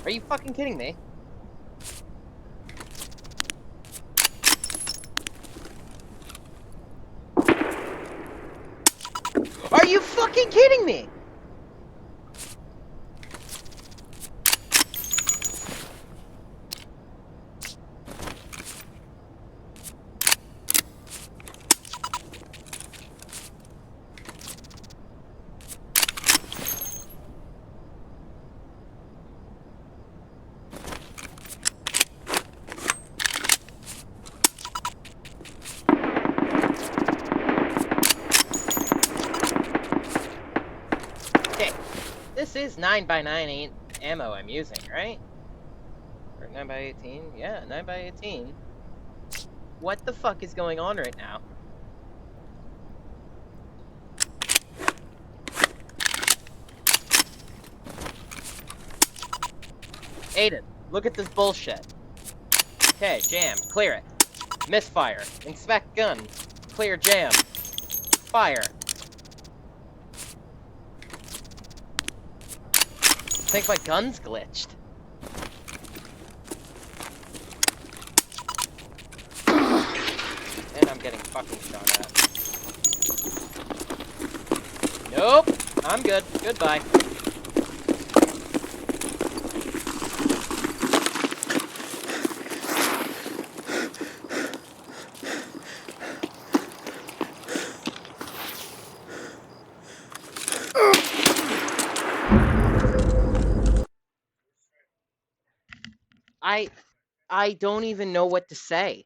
Are you fucking kidding me? Are you fucking kidding me? Okay, this is 9x9 ammo I'm using, right? Or 9x18? Yeah, 9x18. What the fuck is going on right now? Aiden, look at this bullshit. Okay, jam, clear it. Misfire, inspect gun, clear jam, fire. I think my gun's glitched. And I'm getting fucking shot at. Nope, I'm good. Goodbye. I don't even know what to say.